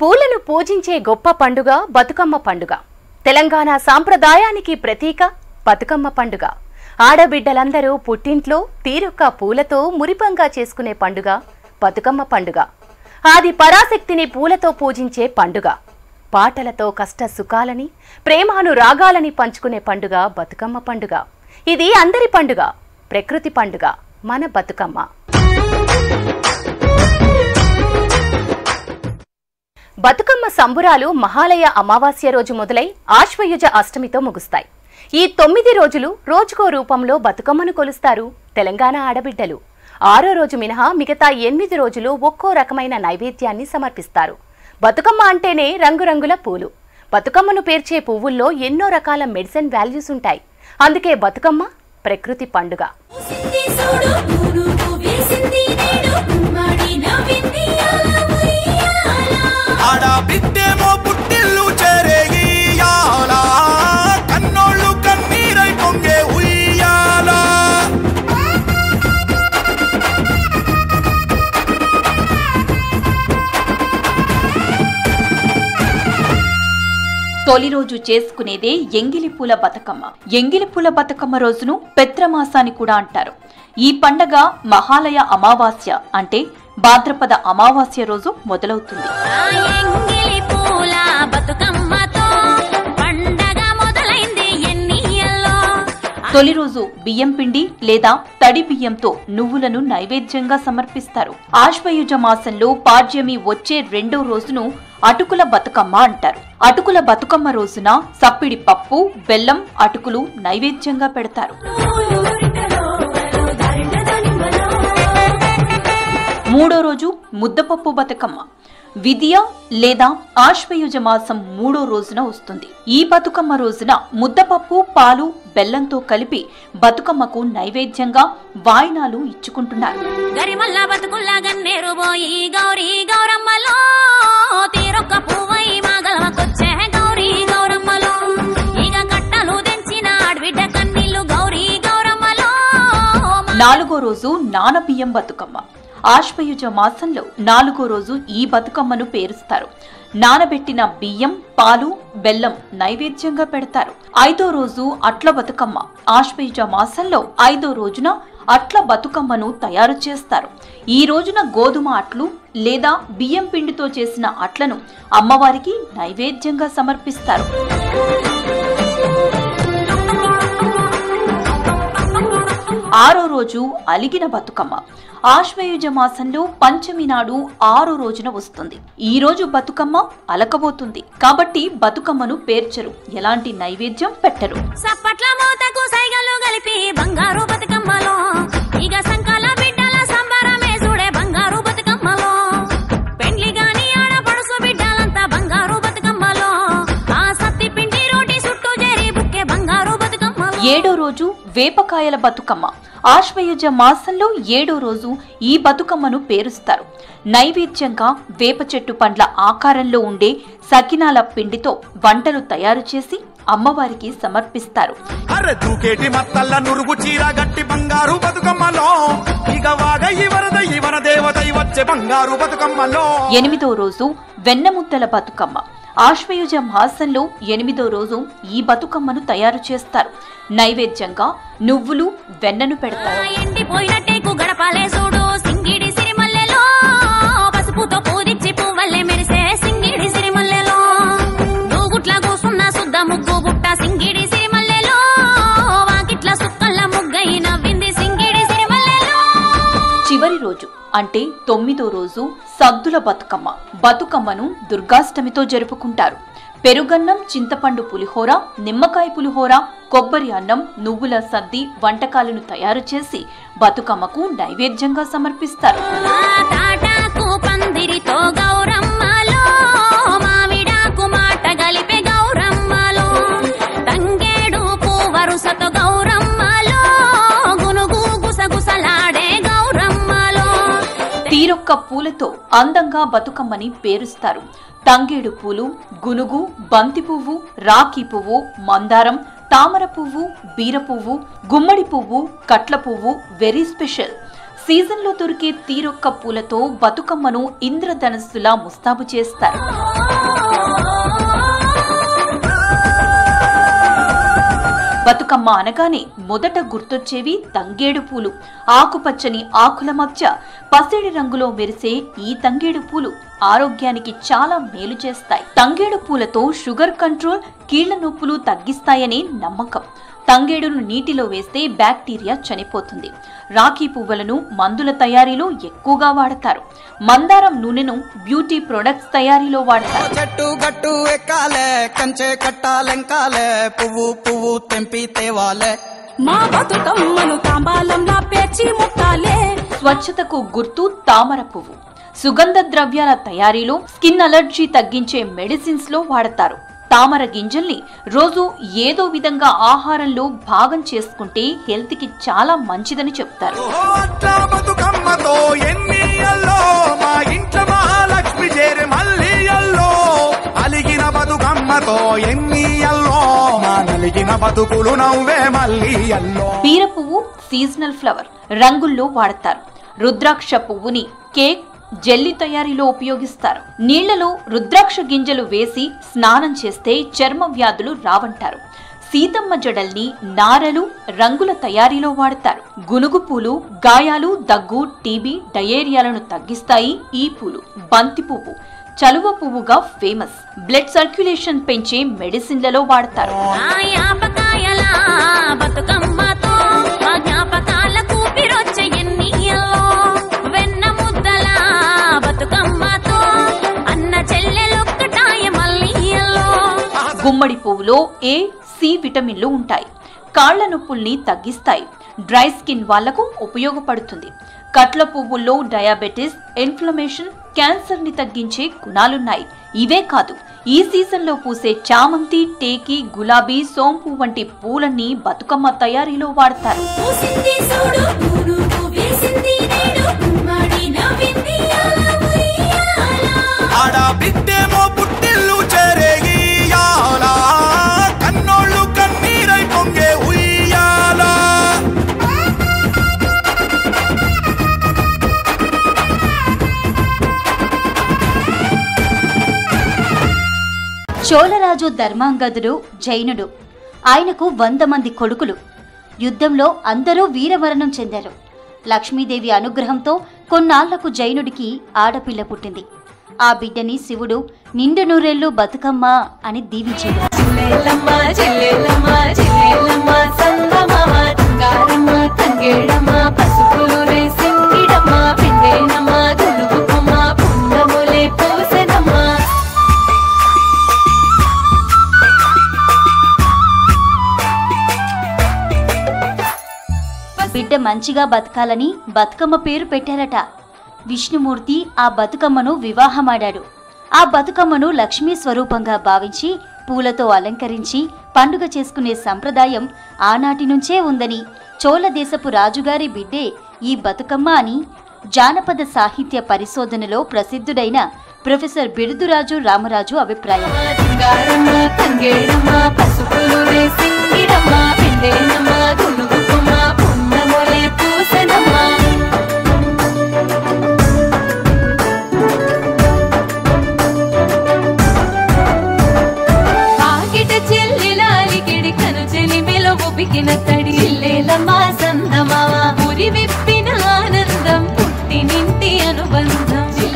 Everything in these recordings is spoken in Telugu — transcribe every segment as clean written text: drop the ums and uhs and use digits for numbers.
పూలను పూజించే గొప్ప పండుగ బతుకమ్మ పండుగ. తెలంగాణ సాంప్రదాయానికి ప్రతీక బతుకమ్మ పండుగ. ఆడబిడ్డలందరూ పుట్టింట్లో తీరొక్క పూలతో మురిపంగా చేసుకునే పండుగ బతుకమ్మ పండుగ. ఆది పరాశక్తిని పూలతో పూజించే పండుగ. పాటలతో కష్ట సుఖాలని ప్రేమానురాగాలని పంచుకునే పండుగ బతుకమ్మ పండుగ. ఇది అందరి పండుగ, ప్రకృతి పండుగ, మన బతుకమ్మ. బతుకమ్మ సంబురాలు మహాలయ అమావాస్య రోజు మొదలై ఆశ్వయుజ అష్టమితో ముగుస్తాయి. ఈ 9 రోజులు రోజుకో రూపంలో బతుకమ్మను కొలుస్తారు తెలంగాణ ఆడబిడ్డలు. 6వ రోజు మినహా మిగతా 8 రోజులు ఒక్కో రకమైన నైవేద్యాన్ని సమర్పిస్తారు. బతుకమ్మ అంటేనే రంగురంగుల పూలు. బతుకమ్మను పేర్చే పువ్వుల్లో ఎన్నో రకాల మెడిసిన్ వాల్యూస్ ఉంటాయి. అందుకే బతుకమ్మ ప్రకృతి పండుగ. తొలి రోజు చేసుకునేదే ఎంగిలిపూల బతుకమ్మ. ఎంగిలిపూల బతుకమ్మ రోజును పెత్రమాసాని కూడా అంటారు. ఈ పండగ మహాలయ అమావాస్య అంటే భాద్రపద అమావాస్య రోజు మొదలవుతుంది. తొలి రోజు బియ్యం పిండి లేదా తడి బియ్యంతో నువ్వులను నైవేద్యంగా సమర్పిస్తారు. ఆశ్వయుజ మాసంలో పాడ్యమి వచ్చే 2వ రోజును అటుకుల బతుకమ్మ అంటారు. అటుకుల బతుకమ్మ రోజున సప్పిడి పప్పు, బెల్లం, అటుకులు నైవేద్యంగా పెడతారు. 3వ రోజు ముద్దపప్పు బతుకమ్మ. విదియ లేదా ఆశ్వయుజ మాసం 3వ రోజున వస్తుంది. ఈ బతుకమ్మ రోజున ముద్దపప్పు, పాలు, బెల్లంతో కలిపి బతుకమ్మకు నైవేద్యంగా వాయినాలు ఇచ్చుకుంటున్నారు. నాలుగో రోజు నానబియ్యం బతుకమ్మ. ఆశ్వయుజ మాసంలో 4వ రోజు ఈ బతుకమ్మను పేరుస్తారు. నానబెట్టిన బియ్యం, పాలు, బెల్లం నైవేద్యంగా పెడతారు. 5వ రోజు అట్ల బతుకమ్మ. ఆశ్వయుజ మాసంలో 5వ రోజున అట్ల బతుకమ్మను తయారు చేస్తారు. ఈ రోజున గోధుమ అట్లు లేదా బియ్యం పిండితో చేసిన అట్లను అమ్మవారికి నైవేద్యంగా సమర్పిస్తారు. 6వ రోజు అలిగిన బతుకమ్మ. ఆశ్వయుజ మాసంలో పంచమి నాడు 6వ రోజున వస్తుంది. ఈ రోజు బతుకమ్మ అలకబోతుంది కాబట్టి బతుకమ్మను పేర్చరు, ఎలాంటి నైవేద్యం పెట్టరు. ఏడో రోజు వేపకాయల బతుకమ్మ. ఆశ్వయుజ మాసంలో 7వ రోజు ఈ బతుకమ్మను పేరుస్తారు. నైవేద్యంగా వేప చెట్టు పండ్ల ఆకారంలో ఉండే సకినాల పిండితో వంటలు తయారు చేసి అమ్మవారికి సమర్పిస్తారు. 8వ రోజు వెన్నముద్దల బతుకమ్మ. ఆశ్వయుజ మాసంలో 8వ రోజు ఈ బతుకమ్మను తయారు చేస్తారు. నైవేద్యంగా నువ్వులు, వెన్నను పెడతారు. చివరి రోజు అంటే 9వ రోజు సద్దుల బతుకమ్మ. బతుకమ్మను దుర్గాష్టమితో జరుపుకుంటారు. పెరుగన్నం, చింతపండు పులిహోర, నిమ్మకాయ పులిహోర, కొబ్బరి అన్నం, నువ్వుల సద్ది వంటకాలను తయారు చేసి బతుకమ్మకు నైవేద్యంగా సమర్పిస్తారు. తీరొక్క పూలతో అందంగా బతుకమ్మని పేరుస్తారు. తంగేడు పూలు, గునుగు, బంతి పువ్వు, రాఖీ పువ్వు, మందారం, తామర పువ్వు, బీర పువ్వు, గుమ్మడి పువ్వు, కట్ల పువ్వు వెరీ స్పెషల్. సీజన్లో దొరికే తీరొక్క పూలతో బతుకమ్మను ఇంద్రధనస్సులా ముస్తాబు చేస్తారు. బతుకమ్మ అనగానే మొదట గుర్తొచ్చేవి తంగేడు పూలు. ఆకుపచ్చని ఆకుల మధ్య పసిడి రంగులో మెరిసే ఈ తంగేడు పూలు ఆరోగ్యానికి చాలా మేలు చేస్తాయి. తంగేడు పూలతో షుగర్ కంట్రోల్, కీళ్ల నొప్పులు తగ్గిస్తాయనే నమ్మకం. తంగేడును నీటిలో వేస్తే బ్యాక్టీరియా చనిపోతుంది. రాఖీ పువ్వులను మందుల తయారీలో ఎక్కువగా వాడతారు. మందారం నూనెను బ్యూటీ ప్రొడక్ట్స్ తయారీలో వాడతారు. చెట్టు గట్టు ఎక్కాలే, కంచె కట్టాలెంకాలే, పువ్వు పువ్వు తెంపి తేవాలే, మా బతుకమ్మను తాంబాలంలా పేర్చి ముట్టాలే. స్వచ్ఛతకు గుర్తు తామర పువ్వు. సుగంధ ద్రవ్యాల తయారీలో, స్కిన్ అలర్జీ తగ్గించే మెడిసిన్స్ లో వాడతారు. తామర గింజల్ని రోజు ఏదో విధంగా ఆహారంలో భాగం చేసుకుంటే హెల్త్ కి చాలా మంచిదని చెప్తారు. బతుకమ్మతో ఎన్నియల్లో మా ఇంట్లో మహాలక్ష్మి చేరి మల్లియల్లో, అలిగిన బతుకమ్మతో ఎన్నియల్లో మా నలిగిన బతుకులు నవ్వే మల్లియల్లో. బీర పువ్వు సీజనల్ ఫ్లవర్, రంగుల్లో వాడతారు. రుద్రాక్ష పువ్వుని కేక్, జెల్లీ తయారీలో ఉపయోగిస్తారు. నీళ్లలో రుద్రాక్ష గింజలు వేసి స్నానం చేస్తే చర్మ వ్యాధులు రావంటారు. సీతమ్మ జడల్ని నారలు, రంగుల తయారీలో వాడతారు. గునుగు పూలు గాయాలు, దగ్గు, టీబీ, డయేరియాలను తగ్గిస్తాయి ఈ పూలు. బంతి పువ్వు చలువ పువ్వుగా ఫేమస్. బ్లడ్ సర్క్యులేషన్ పెంచే మెడిసిన్లలో వాడతారు. గుమ్మడి పువ్వులో ఏ, సి విటమిన్లు ఉంటాయి. కాళ్ల నొప్పుల్ని తగ్గిస్తాయి. డ్రై స్కిన్ వాళ్లకు ఉపయోగపడుతుంది. కట్ల పువ్వుల్లో డయాబెటిస్, ఇన్ఫ్లమేషన్, క్యాన్సర్ ని తగ్గించే గుణాలున్నాయి. ఇవే కాదు, ఈ సీజన్లో పూసే చామంతి, టేకి, గులాబీ, సోంపు వంటి పూలన్నీ బతుకమ్మ తయారీలో వాడతారు. చోళరాజు ధర్మాంగదుడు జైనుడు. ఆయనకు 100 మంది కొడుకులు. యుద్ధంలో అందరూ వీరమరణం చెందారు. లక్ష్మీదేవి అనుగ్రహంతో కొన్నాళ్లకు జైనుడికి ఆడపిల్ల పుట్టింది. ఆ బిడ్డని శివుడు నిండు నూరేళ్లు బతుకమ్మ అని దీవించాడు. బిడ్డ మంచిగా బతకాలని బతుకమ్మ పేరు పెట్టారట. విష్ణుమూర్తి ఆ బతుకమ్మను వివాహమాడాడు. ఆ బతుకమ్మను లక్ష్మీ స్వరూపంగా భావించి పూలతో అలంకరించి పండుగ చేసుకునే సంప్రదాయం ఆనాటి నుంచే ఉందని, చోళ దేశపు రాజుగారి బిడ్డే ఈ బతుకమ్మ అని జానపద సాహిత్య పరిశోధనలో ప్రసిద్ధుడైన ప్రొఫెసర్ బిరుదురాజు రామరాజు అభిప్రాయం.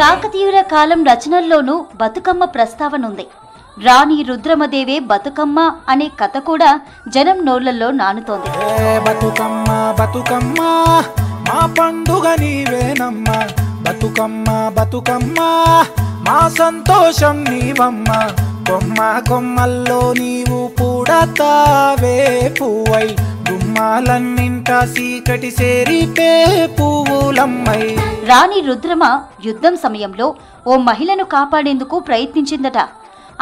కాకతీయుల కాలం రచనల్లోనూ బతుకమ్మ ప్రస్తావనుంది. రాణి రుద్రమదేవే బతుకమ్మ అనే కథ కూడా జనం నోళ్లలో నానుతోంది. బతుకమ్మ బతుకమ్మ మా పండుగ నీవేనమ్మ, బతుకమ్మ బతుకమ్మ మా సంతోషం నీవమ్మ, కొమ్మ కొమ్మల్లో నీవు పూడతావే పువ్వై, గుమ్మాలన్నింట సీకటి సేరిపే పువ్వులమ్మై. రాణి రుద్రమ యుద్ధం సమయంలో ఓ మహిళను కాపాడేందుకు ప్రయత్నించిందట.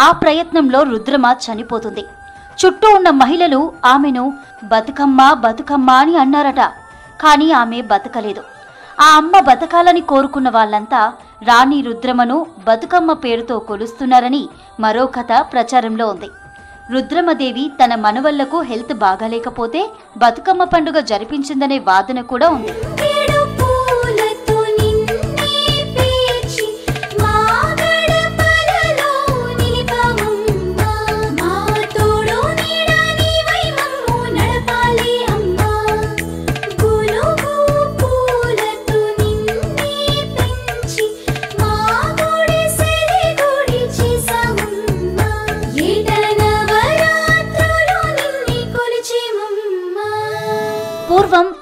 ఆ ప్రయత్నంలో రుద్రమ చనిపోతుంది. చుట్టూ ఉన్న మహిళలు ఆమెను బతుకమ్మ బతుకమ్మ అని అన్నారట. కానీ ఆమె బతకలేదు. ఆ అమ్మ బతకాలని కోరుకున్న వాళ్ళంతా రాణి రుద్రమను బతుకమ్మ పేరుతో కొలుస్తున్నారని మరో కథ ప్రచారంలో ఉంది. రుద్రమదేవి తన మనవళ్లకు హెల్త్ బాగాలేకపోతే బతుకమ్మ పండుగ జరిపించిందనే వాదన కూడా ఉంది.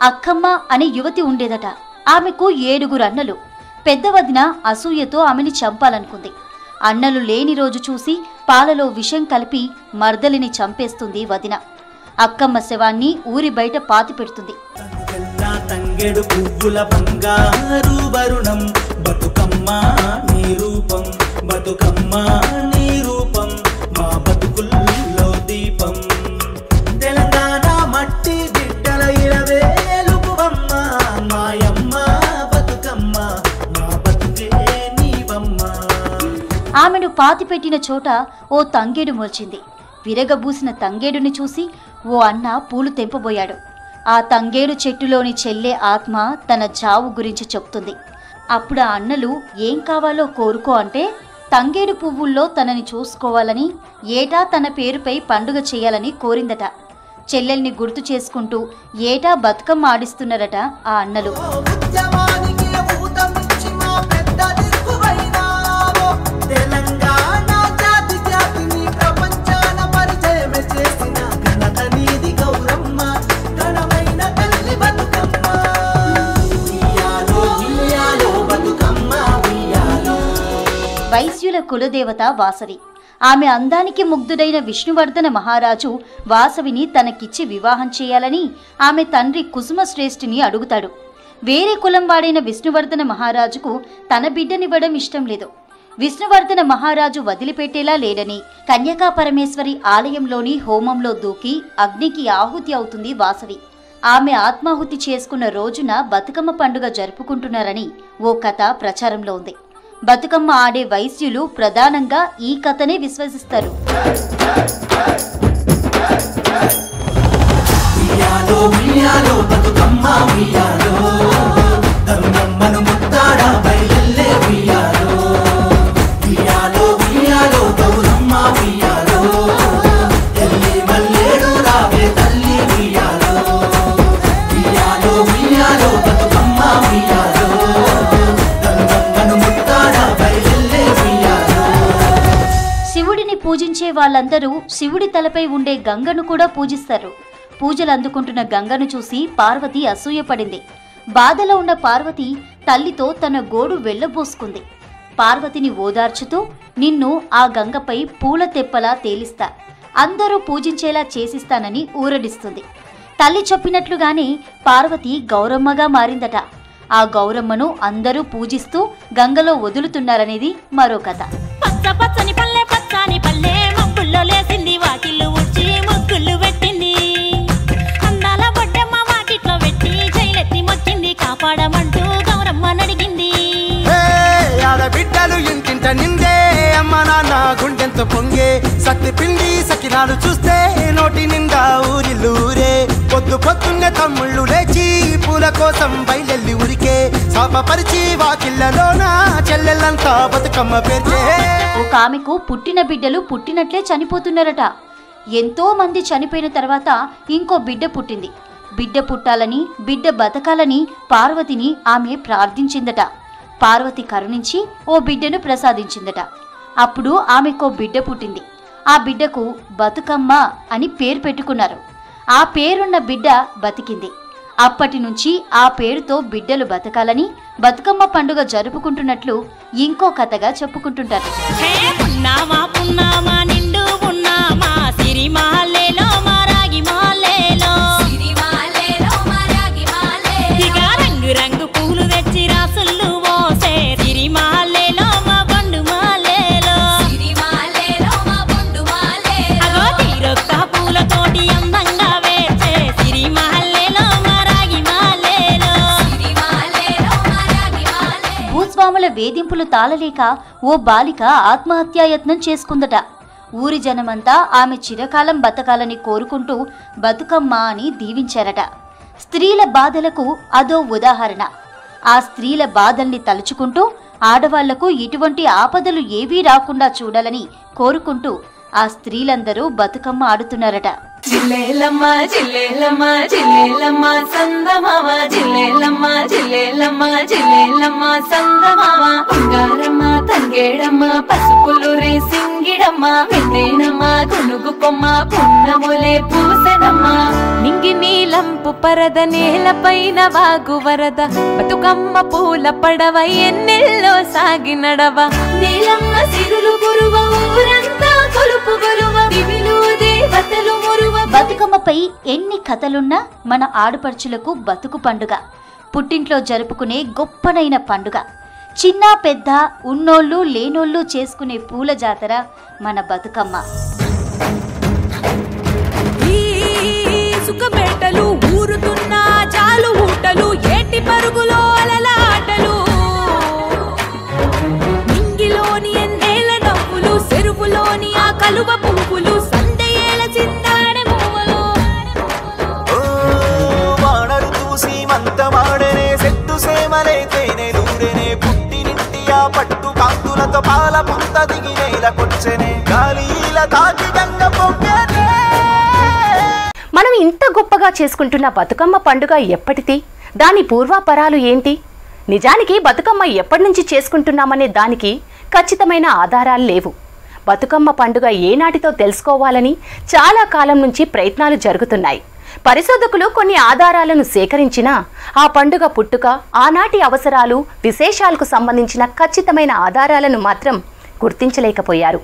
అక్కమ్మ అనే యువతి ఉండేదట. ఆమెకు 7 అన్నలు. పెద్ద వదిన అసూయతో ఆమెని చంపాలనుకుంది. అన్నలు లేని రోజు చూసి పాలలో విషం కలిపి మర్దలిని చంపేస్తుంది వదిన. అక్కమ్మ శవాన్ని ఊరి బయట పాతి పెడుతుంది. తంగెడు పువ్వుల బంగారు వరుణం బతుకమ్మ నీ రూపం, బతుకమ్మ నీ రూపం, మా బతుకుల్లో దీపం. తెలంగాణ మట్టి బిడ్డల ఇలవేలుపువమ్మ, మాయమ్మ బతుకమ్మ, మా బతుకే నీవమ్మ. ఆమెను పాతిపెట్టిన చోట ఓ తంగేడు మొలిచింది. విరగబూసిన తంగేడుని చూసి ఓ అన్న పూలు తెంపబోయాడు. ఆ తంగేడు చెట్టులోని చెల్లె ఆత్మ తన చావు గురించి చెప్తుంది. అప్పుడు ఆ అన్నలు ఏం కావాలో కోరుకో అంటే తంగేడు పువ్వుల్లో తనని చూసుకోవాలని, ఏటా తన పేరుపై పండుగ చేయాలని కోరిందట. చెల్లెల్ని గుర్తు చేసుకుంటూ ఏటా బతుకమ్మ ఆడిస్తున్నారట ఆ అన్నలు. వైశ్యుల కులదేవత వాసవి. ఆమె అందానికి ముగ్ధుడైన విష్ణువర్ధన మహారాజు వాసవిని తనకిచ్చి వివాహం చేయాలని ఆమె తండ్రి కుసుమశ్రేష్ఠిని అడుగుతాడు. వేరే కులం వాడైన విష్ణువర్ధన మహారాజుకు తన బిడ్డనివ్వడం ఇష్టం లేదు. విష్ణువర్ధన మహారాజు వదిలిపెట్టేలా లేడని కన్యకా పరమేశ్వరి ఆలయంలోని హోమంలో దూకి అగ్నికి ఆహుతి అవుతుంది వాసవి. ఆమె ఆత్మాహుతి చేసుకున్న రోజున బతుకమ్మ పండుగ జరుపుకుంటున్నారని ఓ కథ ప్రచారంలో ఉంది. బతుకమ్మ ఆడే వైశ్యులు ప్రధానంగా ఈ కథనే విశ్వసిస్తారు. పూజించే వాళ్ళందరూ శివుడి తలపై ఉండే గంగను కూడా పూజిస్తారు. పూజలు అందుకుంటున్న గంగను చూసి పార్వతి అసూయపడింది. బాధలో ఉన్న పార్వతి తల్లితో తన గోడు వెళ్లబోసుకుంది. పార్వతిని ఓదార్చుతూ నిన్ను ఆ గంగపై పూల తెప్పలా తేలిస్తా, అందరూ పూజించేలా చేసిస్తానని ఊరడిస్తుంది. తల్లి చెప్పినట్లుగానే పార్వతి గౌరమ్మగా మారిందట. ఆ గౌరమ్మను అందరూ పూజిస్తూ గంగలో వదులుతున్నారనేది మరో కథ. పచ్చని పల్లె పచ్చని పల్లె మబ్బుల్లో లేసింది, వాకిళ్ళు ఊడ్చి ముగ్గులు పెట్టింది, అందాల బొడ్డమ్మ వాకిట్లో పెట్టి జైలెత్తి మొక్కింది, కాపాడమంటూ గౌరమ్మ నడిగింది. బిడ్డలు ఇంటింట నిందే అమ్మ నాన్న గుండెంతో పొంగే, సత్తి పిండి సకినాలు చూస్తే నోటి నిండా ఊరిల్లూరే. పొద్దున్నే తమ్ముళ్ళు లేచి పూల కోసం బయలెల్లి ఊరికే, శాపపరిచి వాకిళ్లలోన చెల్లెళ్ళంతా బతుకమ్మ పేర్చే. ఒక ఆమెకు పుట్టిన బిడ్డలు పుట్టినట్లే చనిపోతున్నారట. ఎంతో మంది చనిపోయిన తర్వాత ఇంకో బిడ్డ పుట్టింది. బిడ్డ పుట్టాలని, బిడ్డ బతకాలని పార్వతిని ఆమె ప్రార్థించిందట. పార్వతి కరుణించి ఓ బిడ్డను ప్రసాదించిందట. అప్పుడు ఆమెకో బిడ్డ పుట్టింది. ఆ బిడ్డకు బతుకమ్మ అని పేరు పెట్టుకున్నారు. ఆ పేరున్న బిడ్డ బతికింది. అప్పటి నుంచి ఆ పేరుతో బిడ్డలు బతకాలని బతుకమ్మ పండుగ జరుపుకుంటున్నట్లు ఇంకో కథగా చెప్పుకుంటుంటారు. రంగు పూలు తెచ్చి రాసులు మోసే సిరిమాలేలో మా బండు మాలేలో, అగో తీరొక్క పూలతోటి అందంగా వేసే సిరిమాలేలో మా రాగి మాలేలో. భూస్వాముల వేధింపులు తాళలేక ఓ బాలిక ఆత్మహత్యాయత్నం చేసుకుందట. ఊరి జనమంతా ఆమె చిరకాలం బతకాలని కోరుకుంటూ బతుకమ్మ అని దీవించారట. స్త్రీల బాధలకు అదో ఉదాహరణ. ఆ స్త్రీల బాధల్ని తలుచుకుంటూ ఆడవాళ్లకు ఇటువంటి ఆపదలు ఏవీ రాకుండా చూడాలని కోరుకుంటూ ఆ స్త్రీలందరూ బతుకమ్మ ఆడుతున్నారట. జిల్లేలమ్మ జిల్లేలమ్మ జిల్లేలమ్మ సందమామ, జిల్లేలమ్మ జిల్లేలమ్మ జిల్లేలమ్మ సందమామ, బంగారమ్మ తంగేడమ్మ పసుపులు రేసింగిడమ్మ, వెన్నేనమ్మ గునుగు కొమ్మ పున్నములే పూసెనమ్మ, నింగి నీల తల్లంపు పరద నేలపైన వాగు వరద బతుకమ్మ పూల పడవ ఎన్నెల్లో సాగి నడవ నీలమ్మ సిరులు గురువ ఊరంతా కొలుపు గొలువ దివిలు దేవతలు మురువ. బతుకమ్మపై ఎన్ని కథలున్నా మన ఆడపడుచులకు బతుకు పండుగ, పుట్టింట్లో జరుపుకునే గొప్పనైన పండుగ. చిన్న పెద్ద ఉన్నోళ్ళు లేనోళ్ళు చేసుకునే పూల జాతర మన బతుకమ్మ. సుఖబేటలు ఊరుతున్న చాలు ఊటలు ఏటి పరుగులో అలలాటలు నింగిలోని ఎన్నేల నవ్వులు చెరువులోని ఆ కలువ పువ్వులు సందేల చిందాడే పువ్వులు. వానరు చూసి మంతమాడనే సెట్టు సేమలే తేనె దూరెనే పుట్టినింటి ఆ పట్టు కాంతులతో పాల పుంత దిగి నేలకొచ్చెనే గాలిల తాకి గంగ పొంగనే. మనం ఇంత గొప్పగా చేసుకుంటున్న బతుకమ్మ పండుగ ఎప్పటిది? దాని పూర్వాపరాలు ఏంటి? నిజానికి బతుకమ్మ ఎప్పటి నుంచి చేసుకుంటున్నామనే దానికి ఖచ్చితమైన ఆధారాలు లేవు. బతుకమ్మ పండుగ ఏనాటితో తెలుసుకోవాలని చాలా కాలం నుంచి ప్రయత్నాలు జరుగుతున్నాయి. పరిశోధకులు కొన్ని ఆధారాలను సేకరించినా ఆ పండుగ పుట్టుక, ఆనాటి అవసరాలు, విశేషాలకు సంబంధించిన ఖచ్చితమైన ఆధారాలను మాత్రం గుర్తించలేకపోయారు.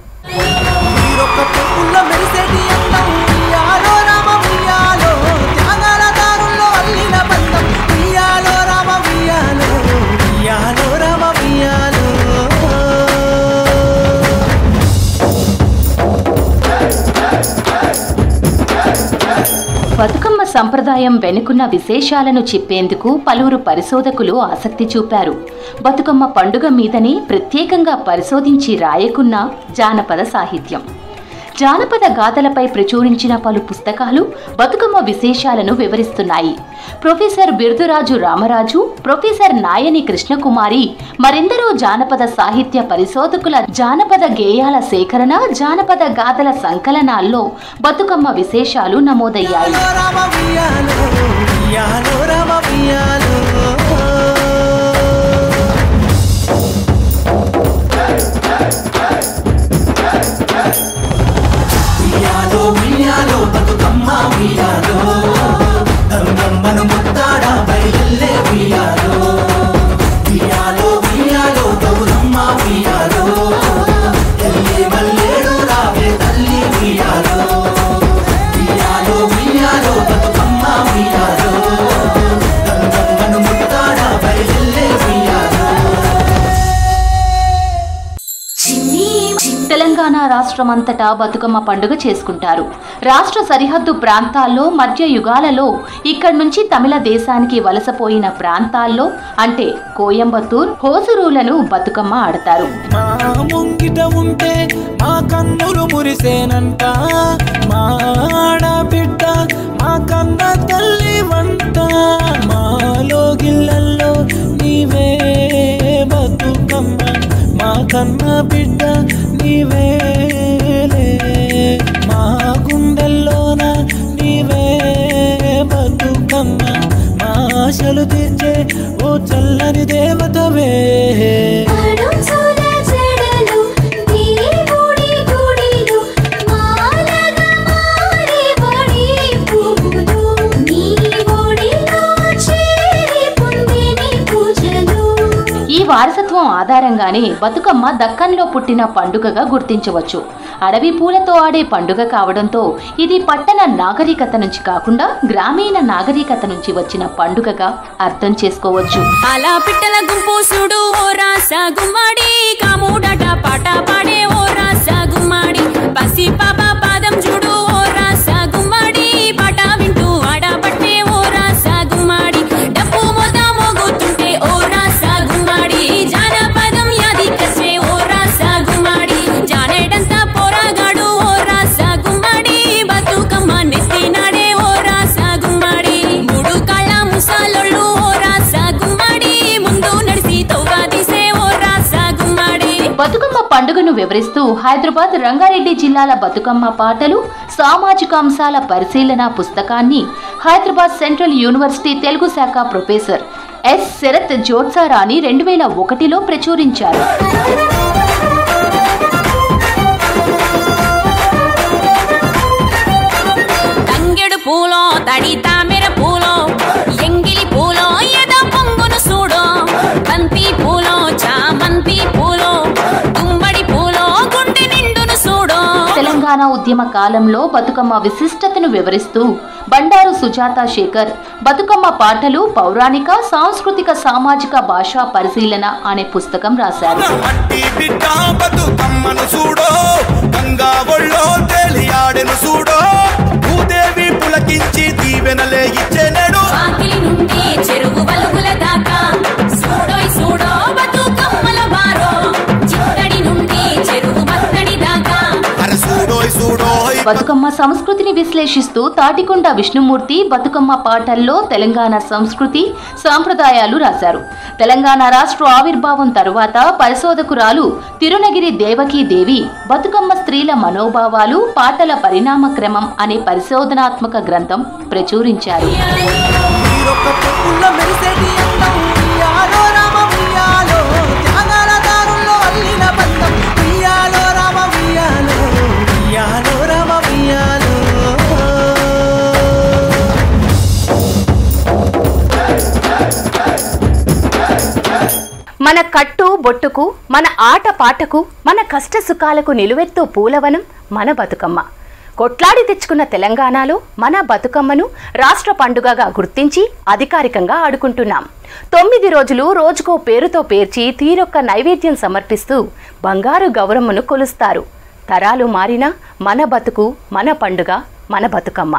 బతుకమ్మ సంప్రదాయం వెనుకున్న విశేషాలను చెప్పేందుకు పలువురు పరిశోధకులు ఆసక్తి చూపారు. బతుకమ్మ పండుగ మీదనే ప్రత్యేకంగా పరిశోధించి రాయకున్న జానపద సాహిత్యం. జానపద గాథలపై ప్రచురించిన పలు పుస్తకాలు బతుకమ్మ విశేషాలను వివరిస్తున్నాయి. ప్రొఫెసర్ బిర్దురాజు రామరాజు, ప్రొఫెసర్ నాయని కృష్ణకుమారి, మరెందరో జానపద సాహిత్య పరిశోధకుల జానపద గేయాల సేకరణ, జానపద గాథల సంకలనాల్లో బతుకమ్మ విశేషాలు నమోదయ్యాయి. తెలంగాణ రాష్ట్రమంతటా బతుకమ్మ పండుగ చేసుకుంటారు. రాష్ట్ర సరిహద్దు ప్రాంతాల్లో, మధ్య యుగాలలో ఇక్కడి నుంచి తమిళ దేశానికి వలసపోయిన ప్రాంతాల్లో అంటే కోయంబత్తూర్, హోసురులను బతుకమ్మ ఆడతారు. మా కన్న బిడ్డ నీవేలే, మా గుండెల్లోన నీవే బతుకమ్మ, మా ఆశలు తీర్చే ఓ చల్లని దేవతవే. ఈ వారసత్వం ఆధారంగానే బతుకమ్మ దక్కన్లో పుట్టిన పండుగగా గుర్తించవచ్చు. అడవి పూలతో ఆడే పండుగ కావడంతో ఇది పట్టణ నాగరికత నుంచి కాకుండా గ్రామీణ నాగరికత నుంచి వచ్చిన పండుగగా అర్థం చేసుకోవచ్చు. అలా పిట్టల గుంపు సుడు ఓ రాస గుమ్మాడి, కాముడట పాట పాడే ఓ రాస గుమ్మాడి, పసి పాప పాదం చూడు ఓ రాస గుమ్మాడి, పాట వింటూ ఆడబట్టే ఓ రాస గుమ్మాడి, డప్పు మోత మోగుతుంటే ఓ రాస గుమ్మాడి, జానపదం యాది కసే ఓ రాస గుమ్మాడి, జానేడంతా పోరాగాడు ఓ రాస గుమ్మాడి, బతుకమ్మ నెత్తినాడే ఓ రాస గుమ్మాడి, మూడు కాళ్ళ ముసాలోళ్ళు ఓ రాస గుమ్మాడి, ముందు నడిసి తౌవాదిసే ఓ రాస గుమ్మాడి. బతుకమ్మ పండుగను వివరిస్తూ హైదరాబాద్, రంగారెడ్డి జిల్లాల బతుకమ్మ పాటలు, సామాజిక అంశాల పరిశీలన పుస్తకాన్ని హైదరాబాద్ సెంట్రల్ యూనివర్సిటీ తెలుగు శాఖ ప్రొఫెసర్ ఎస్ శరత్ జోత్సారాణి 2001లో ప్రచురించారు. తంగెడు పూలో తడి తామెర తెలంగాణ ఉద్యమ కాలంలో బతుకమ్మ విశిష్టతను వివరిస్తూ బండారు సుజాత శేఖర్ బతుకమ్మ పాటలు పౌరాణిక సాంస్కృతిక సామాజిక భాషా పరిశీలన అనే పుస్తకం రాశారు. బతుకమ్మ సంస్కృతిని విశ్లేషిస్తూ తాటికొండ విష్ణుమూర్తి బతుకమ్మ పాటల్లో తెలంగాణ సంస్కృతి సాంప్రదాయాలు రాశారు. తెలంగాణ రాష్ట్ర ఆవిర్భావం తరువాత పరిశోధకురాలు తిరునగిరి దేవకీ దేవి బతుకమ్మ స్త్రీల మనోభావాలు పాటల పరిణామ క్రమం అనే పరిశోధనాత్మక గ్రంథం ప్రచురించారు. మన కట్టు బొట్టుకు, మన ఆట పాటకు, మన కష్ట సుఖాలకు నిలువెత్తు పూలవనం మన బతుకమ్మ. కొట్లాడి తెచ్చుకున్న తెలంగాణలో మన బతుకమ్మను రాష్ట్ర పండుగగా గుర్తించి అధికారికంగా ఆడుకుంటున్నాం. 9 రోజులు రోజుకో పేరుతో పేర్చి తీరొక్క నైవేద్యం సమర్పిస్తూ బంగారు గౌరమ్మను కొలుస్తారు. తరాలు మారినా మన బతుకు, మన పండుగ, మన బతుకమ్మ.